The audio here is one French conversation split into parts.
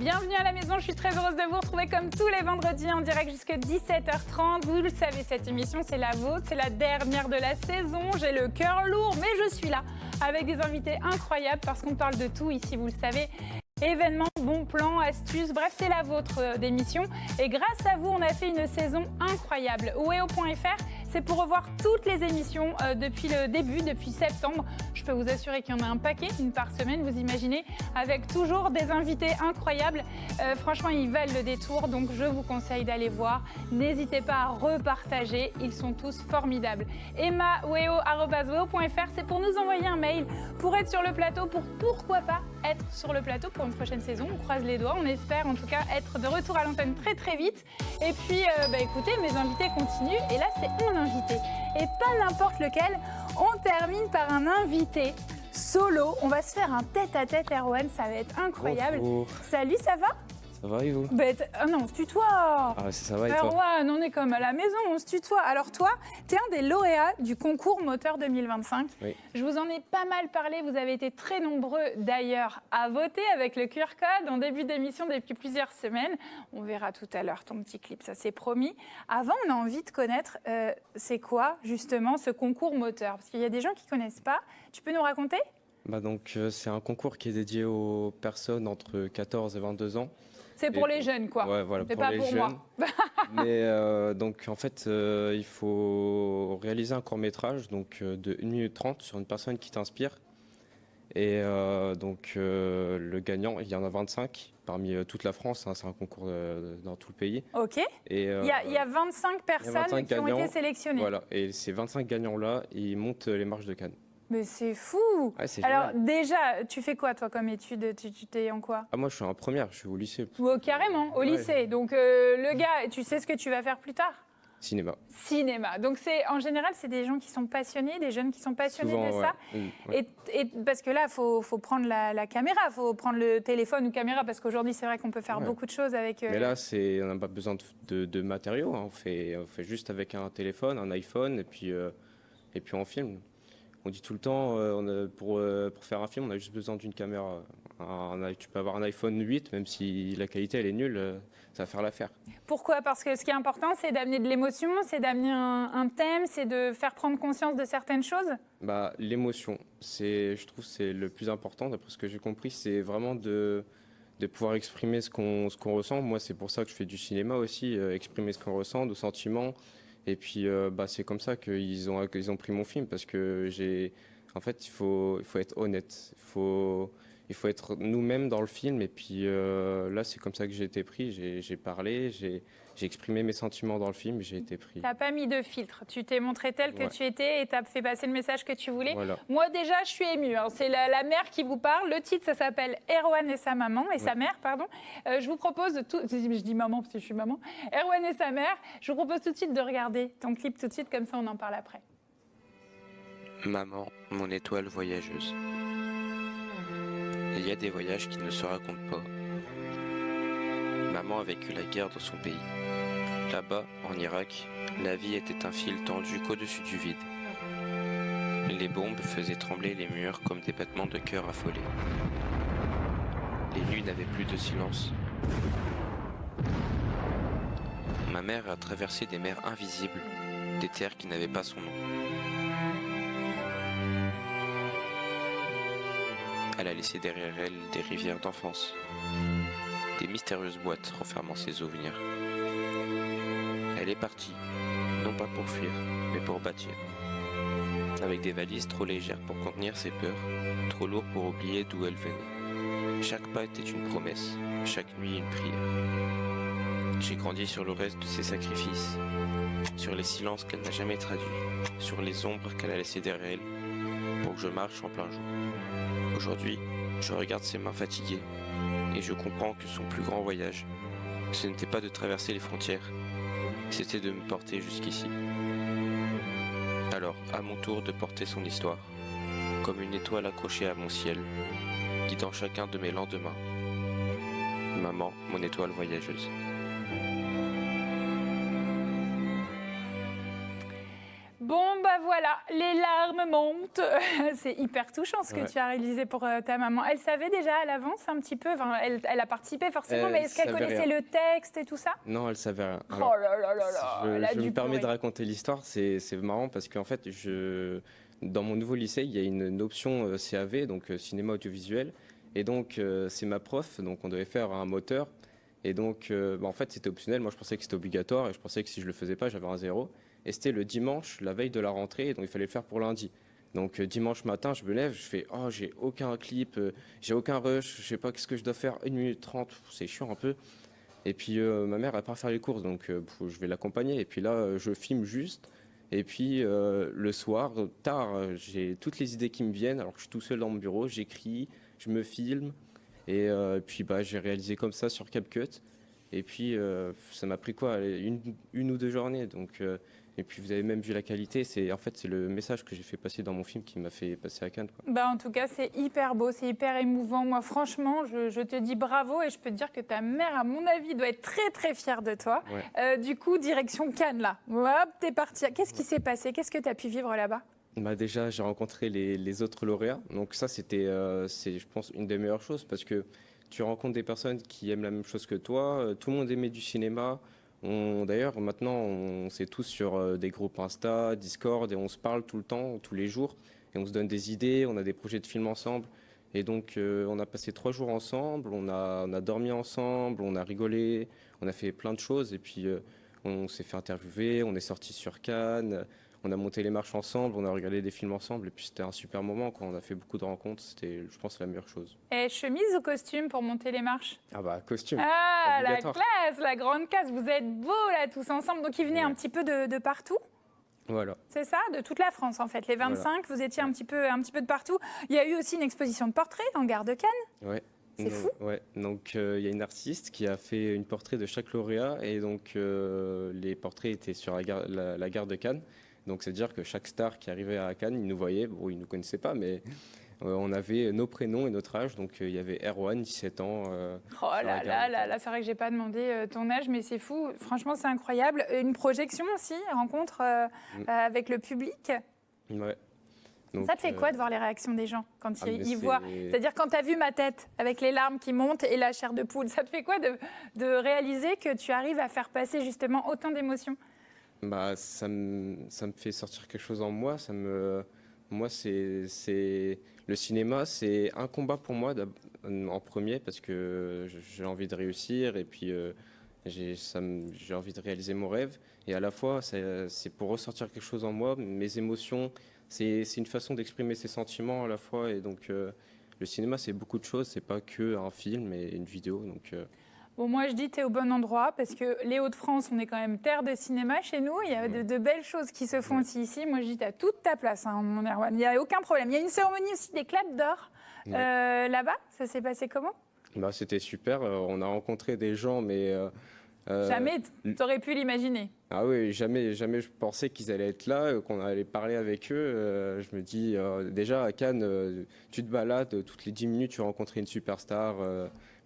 Bienvenue à la maison, je suis très heureuse de vous retrouver comme tous les vendredis en direct jusqu'à 17h30. Vous le savez, cette émission, c'est la vôtre, c'est la dernière de la saison. J'ai le cœur lourd, mais je suis là avec des invités incroyables parce qu'on parle de tout ici, vous le savez. Événements, bons plans, astuces, bref, c'est la vôtre d'émission. Et grâce à vous, on a fait une saison incroyable. Weo.fr, c'est pour revoir toutes les émissions depuis le début, depuis septembre. Je peux vous assurer qu'il y en a un paquet, une par semaine, vous imaginez, avec toujours des invités incroyables. Franchement, ils valent le détour, donc je vous conseille d'aller voir. N'hésitez pas à repartager, ils sont tous formidables. emma.weo@weo.fr, c'est pour nous envoyer un mail, pour être sur le plateau, pour pourquoi pas être sur le plateau pour une prochaine saison. On croise les doigts, on espère en tout cas être de retour à l'antenne très très vite. Et puis, écoutez, mes invités continuent, et là c'est mon invité. Et pas n'importe lequel, on termine par un invité solo. On va se faire un tête-à-tête, Erwan, ça va être incroyable. Bonjour. Salut, ça va? Ça va et vous? Ah non, on se tutoie. Ah ouais, ça va et toi? Erwan, on est comme à la maison, on se tutoie. Alors toi, tu es un des lauréats du concours Moteur 2025. Oui. Je vous en ai pas mal parlé, vous avez été très nombreux d'ailleurs à voter avec le QR code en début d'émission depuis plusieurs semaines. On verra tout à l'heure ton petit clip, ça c'est promis. Avant, on a envie de connaître, c'est quoi justement ce concours Moteur? Parce qu'il y a des gens qui ne connaissent pas. Tu peux nous raconter? C'est un concours qui est dédié aux personnes entre 14 et 22 ans. C'est pour les jeunes, quoi. Ouais, voilà, c'est pour pas les pour jeunes. moi. Mais il faut réaliser un court-métrage de 1 minute 30 sur une personne qui t'inspire. Et le gagnant, il y en a 25 parmi toute la France, hein, c'est un concours dans tout le pays. Ok. Et, il y a 25 personnes qui ont été sélectionnées. Voilà, et ces 25 gagnants-là, ils montent les marches de Cannes. Mais c'est fou! Ouais, c'est Alors génial. déjà, tu fais quoi toi comme étude? Tu t'es en quoi? Ah, moi, je suis en première, je suis au lycée. Oh, carrément, au Ouais. lycée. Donc le gars, tu sais ce que tu vas faire plus tard? Cinéma. Cinéma. Donc en général, c'est des gens qui sont passionnés, des jeunes qui sont passionnés Souvent, de ouais. ça. Ouais. Et parce que là, faut prendre la caméra, faut prendre le téléphone ou caméra, parce qu'aujourd'hui, c'est vrai qu'on peut faire Ouais. beaucoup de choses avec... Mais là, on n'a pas besoin de matériaux, hein. On fait juste avec un téléphone, un iPhone, et puis on filme. On dit tout le temps, pour faire un film, on a juste besoin d'une caméra. Tu peux avoir un iPhone 8, même si la qualité elle est nulle, ça va faire l'affaire. Pourquoi? Parce que ce qui est important, c'est d'amener de l'émotion, c'est d'amener un thème, c'est de faire prendre conscience de certaines choses. L'émotion, je trouve, c'est le plus important. D'après ce que j'ai compris, c'est vraiment de pouvoir exprimer ce qu'on ressent. Moi, c'est pour ça que je fais du cinéma aussi, exprimer ce qu'on ressent, nos sentiments. Et puis, c'est comme ça qu'ils ont pris mon film, parce que en fait, il faut être honnête. Il faut être nous-mêmes dans le film. Et puis là, c'est comme ça que j'ai été pris. J'ai parlé, j'ai exprimé mes sentiments dans le film et j'ai été pris. Tu n'as pas mis de filtre. Tu t'es montré tel que Ouais. tu étais et tu as fait passer le message que tu voulais. Voilà. Moi, déjà, je suis émue. Hein. C'est la mère qui vous parle. Le titre, ça s'appelle Erwan et sa maman, sa mère, pardon. Je vous propose je dis maman parce que je suis maman. Erwan et sa mère. Je vous propose tout de suite de regarder ton clip tout de suite, comme ça on en parle après. Maman, mon étoile voyageuse. Il y a des voyages qui ne se racontent pas. Maman a vécu la guerre dans son pays. Là-bas, en Irak, la vie était un fil tendu qu'au-dessus du vide. Les bombes faisaient trembler les murs comme des battements de cœur affolés. Les nuits n'avaient plus de silence. Ma mère a traversé des mers invisibles, des terres qui n'avaient pas son nom. Elle a laissé derrière elle des rivières d'enfance, des mystérieuses boîtes renfermant ses souvenirs. Elle est partie, non pas pour fuir, mais pour bâtir. Avec des valises trop légères pour contenir ses peurs, trop lourdes pour oublier d'où elle venait. Chaque pas était une promesse, chaque nuit une prière. J'ai grandi sur le reste de ses sacrifices, sur les silences qu'elle n'a jamais traduits, sur les ombres qu'elle a laissées derrière elle, pour que je marche en plein jour. Aujourd'hui, je regarde ses mains fatiguées et je comprends que son plus grand voyage, ce n'était pas de traverser les frontières, c'était de me porter jusqu'ici. Alors, à mon tour de porter son histoire, comme une étoile accrochée à mon ciel, guidant chacun de mes lendemains. Maman, mon étoile voyageuse. Bon, voilà, les larmes montent. C'est hyper touchant ce que Ouais. tu as réalisé pour ta maman. Elle savait déjà à l'avance un petit peu, enfin, elle a participé forcément, mais est-ce qu'elle savait connaissait rien. le texte et tout ça? Non, elle savait rien. Oh Alors, là là là là, elle a je dû me permets de pleurer. raconter l'histoire, c'est marrant parce qu'en fait, dans mon nouveau lycée, il y a une option CAV, donc cinéma audiovisuel, et donc c'est ma prof, donc on devait faire un moteur, et donc en fait c'était optionnel, moi je pensais que c'était obligatoire, et je pensais que si je le faisais pas, j'avais un 0, et c'était le dimanche, la veille de la rentrée, donc il fallait le faire pour lundi. Donc dimanche matin, je me lève, je fais oh j'ai aucun clip, j'ai aucun rush, je sais pas qu'est-ce que je dois faire, 1 minute 30, c'est chiant un peu. Et puis ma mère elle part faire les courses, donc je vais l'accompagner. Et puis là, je filme juste. Et puis le soir, tard, j'ai toutes les idées qui me viennent. Alors que je suis tout seul dans mon bureau, j'écris, je me filme. Et puis bah, j'ai réalisé comme ça sur CapCut. Et puis ça m'a pris quoi, une ou deux journées. Donc, et puis vous avez même vu la qualité. En fait, c'est le message que j'ai fait passer dans mon film qui m'a fait passer à Cannes, quoi. Bah, en tout cas, c'est hyper beau, c'est hyper émouvant. Moi, franchement, je te dis bravo et je peux te dire que ta mère, à mon avis, doit être très, très fière de toi. Ouais. Du coup, direction Cannes, là. Hop, t'es parti. Qu'est-ce qui s'est passé? Qu'est-ce que tu as pu vivre là-bas? Bah déjà, j'ai rencontré les autres lauréats. Donc ça, c'est, je pense, une des meilleures choses parce que tu rencontres des personnes qui aiment la même chose que toi. Tout le monde aimait du cinéma. D'ailleurs, maintenant, on s'est tous sur des groupes Insta, Discord et on se parle tout le temps, tous les jours. Et on se donne des idées, on a des projets de films ensemble. Et donc, on a passé 3 jours ensemble, on a dormi ensemble, on a rigolé, on a fait plein de choses. Et puis, on s'est fait interviewer, on est sorti sur Cannes. On a monté les marches ensemble, on a regardé des films ensemble, et puis c'était un super moment quand on a fait beaucoup de rencontres. C'était, je pense, la meilleure chose. Et chemise ou costume pour monter les marches? Ah bah, costume. Ah, la Obligatoire. classe, la grande classe. Vous êtes beaux là tous ensemble. Donc, ils venaient Ouais. un petit peu de partout. Voilà. C'est ça, de toute la France en fait. Les 25, vous étiez un petit peu de partout. Il y a eu aussi une exposition de portraits dans le Gare de Cannes. Ouais. C'est Donc, fou. Ouais. Donc, il y a une artiste qui a fait une portrait de chaque lauréat, et donc les portraits étaient sur la gare de Cannes. Donc, c'est-à-dire que chaque star qui arrivait à Cannes, il nous voyait. Bon, il nous connaissait pas, mais on avait nos prénoms et notre âge. Donc, il y avait Erwan, 17 ans. Oh là là là là, c'est vrai que j'ai pas demandé ton âge, mais c'est fou. Franchement, c'est incroyable. Une projection aussi, rencontre avec le public. Ouais. Donc, Ça te fait quoi de voir les réactions des gens quand ah, mais ils voient? C'est-à-dire quand tu as vu ma tête avec les larmes qui montent et la chair de poule, ça te fait quoi de réaliser que tu arrives à faire passer justement autant d'émotions? Bah, ça me fait sortir quelque chose en moi. Moi, le cinéma, c'est un combat pour moi en premier parce que j'ai envie de réussir et puis j'ai envie de réaliser mon rêve. Et à la fois, c'est pour ressortir quelque chose en moi, mes émotions. C'est une façon d'exprimer ses sentiments à la fois. Et donc, le cinéma, c'est beaucoup de choses. C'est pas que un film et une vidéo. Donc, Bon, moi, je dis tu es au bon endroit parce que les Hauts-de-France, on est quand même terre de cinéma chez nous. Il y a de belles choses qui se font aussi ici. Moi, je dis tu as toute ta place, hein, mon Erwan. Il n'y a aucun problème. Il y a une cérémonie aussi des claps d'or là-bas. Ça s'est passé comment? bah, c'était super. On a rencontré des gens, mais Jamais tu aurais pu l'imaginer. ah oui, jamais je pensais qu'ils allaient être là, qu'on allait parler avec eux. Je me dis, déjà à Cannes, tu te balades, toutes les 10 minutes, tu rencontres une superstar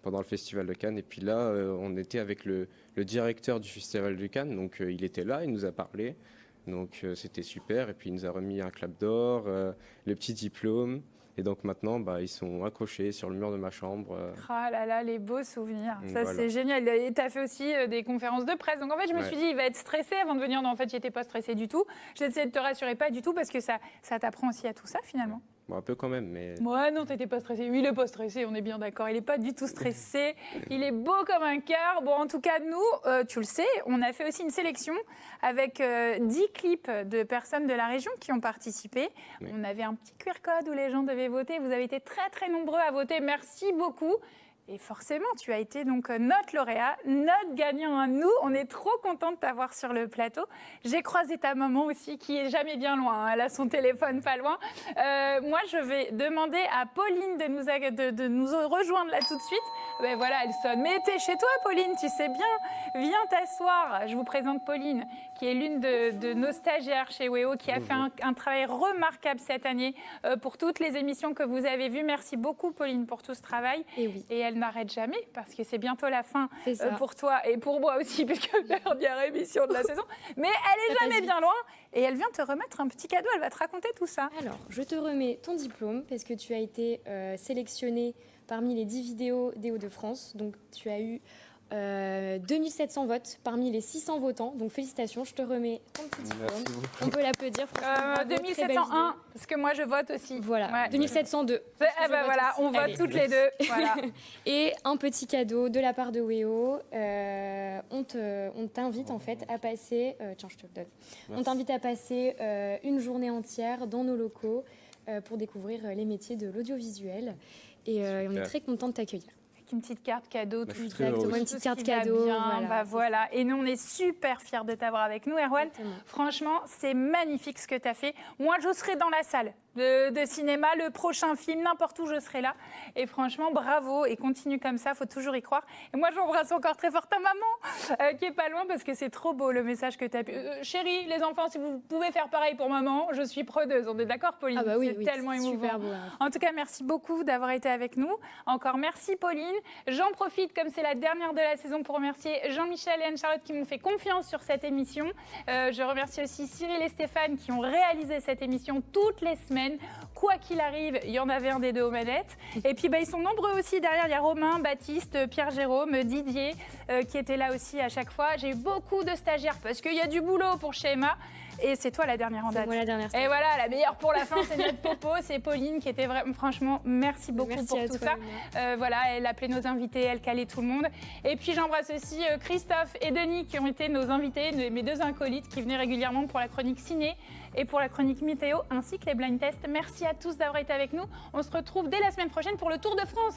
pendant le Festival de Cannes. Et puis là, on était avec le directeur du Festival de Cannes, donc il était là, il nous a parlé. Donc c'était super. Et puis il nous a remis un clap d'or, le petit diplôme. Et donc maintenant, bah, ils sont accrochés sur le mur de ma chambre. Ah là là, les beaux souvenirs. Ça, Voilà. c'est génial. Et tu as fait aussi des conférences de presse. Donc, en fait, je me Ouais. suis dit, il va être stressé avant de venir. Non, en fait, j'étais pas stressé du tout. J'ai essayé de te rassurer, pas du tout, parce que ça t'apprend aussi à tout ça, finalement. Bon, un peu quand même, mais Moi, non, t'étais pas stressé. Oui, il est pas stressé, on est bien d'accord. Il est pas du tout stressé. Il est beau comme un cœur. Bon, en tout cas, nous, tu le sais, on a fait aussi une sélection avec 10 clips de personnes de la région qui ont participé. Oui. On avait un petit QR code où les gens devaient voter. Vous avez été très, très nombreux à voter. Merci beaucoup. Et forcément, tu as été donc notre lauréat, notre gagnant à nous. On est trop contents de t'avoir sur le plateau. J'ai croisé ta maman aussi, qui est jamais bien loin. Elle a son téléphone pas loin. Moi, je vais demander à Pauline de nous rejoindre là tout de suite. Ben voilà, elle sonne. Mais t'es chez toi, Pauline, tu sais bien. Viens t'asseoir. Je vous présente Pauline, qui est l'une de nos stagiaires chez WEO, qui a fait un travail remarquable cette année pour toutes les émissions que vous avez vues. Merci beaucoup, Pauline, pour tout ce travail. Et oui. Et elle elle n'arrête jamais parce que c'est bientôt la fin C'est ça. pour toi et pour moi aussi, puisque dernière émission de la saison. Mais elle est jamais bien loin et elle vient te remettre un petit cadeau. Elle va te raconter tout ça. Alors, je te remets ton diplôme parce que tu as été sélectionné parmi les 10 vidéos des Hauts-de-France. Donc, tu as eu 2700 votes parmi les 600 votants. Donc, félicitations, je te remets ton petit diplôme. Merci beaucoup. On peut l'applaudir. franchement, bravo, très belle vidéo. 2701, parce que moi je vote aussi. Voilà, Ouais. 2702. Eh ben voilà, on vote Allez. toutes les deux. Voilà. Et un petit cadeau de la part de Weo. On t'invite en fait à passer. Tiens, je te le donne. Merci. On t'invite à passer une journée entière dans nos locaux pour découvrir les métiers de l'audiovisuel. Et on est Super. très content de t'accueillir. Avec une petite carte cadeau. Bah, tout je suis très heureux Exactement, aussi. une tout petite ce carte qui va cadeau. bien, bah c'est voilà. Et nous, on est super fiers de t'avoir avec nous, Erwan. Exactement. Franchement, c'est magnifique ce que tu as fait. Moi, je serai dans la salle de cinéma, le prochain film, n'importe où, je serai là. Et franchement, bravo et continue comme ça, faut toujours y croire. Et moi, j'embrasse encore très fort ta maman, qui est pas loin, parce que c'est trop beau le message que tu as pu... chérie, les enfants, si vous pouvez faire pareil pour maman, je suis preneuse. On est d'accord, Pauline? Ah bah oui, c'est oui, tellement c'est émouvant. super beau. hein. En tout cas, merci beaucoup d'avoir été avec nous. Encore merci, Pauline. J'en profite, comme c'est la dernière de la saison, pour remercier Jean-Michel et Anne-Charlotte qui m'ont fait confiance sur cette émission. Je remercie aussi Cyril et Stéphane qui ont réalisé cette émission toutes les semaines. Quoi qu'il arrive, il y en avait un des deux aux manettes. Et puis, ils sont nombreux aussi derrière. Il y a Romain, Baptiste, Pierre-Jérôme, Didier qui étaient là aussi à chaque fois. J'ai eu beaucoup de stagiaires parce qu'il y a du boulot pour chez Emma. Et c'est toi la dernière en C'est date. moi la dernière. Et voilà, la meilleure pour la fin, c'est notre popo, c'est Pauline qui était vraiment, franchement, merci beaucoup Merci pour à tout toi, ça. Emma. Voilà, elle appelait nos invités, elle calait tout le monde. Et puis j'embrasse aussi Christophe et Denis qui ont été nos invités, mes deux acolytes qui venaient régulièrement pour la chronique ciné et pour la chronique météo ainsi que les blind tests. Merci à tous d'avoir été avec nous. On se retrouve dès la semaine prochaine pour le Tour de France.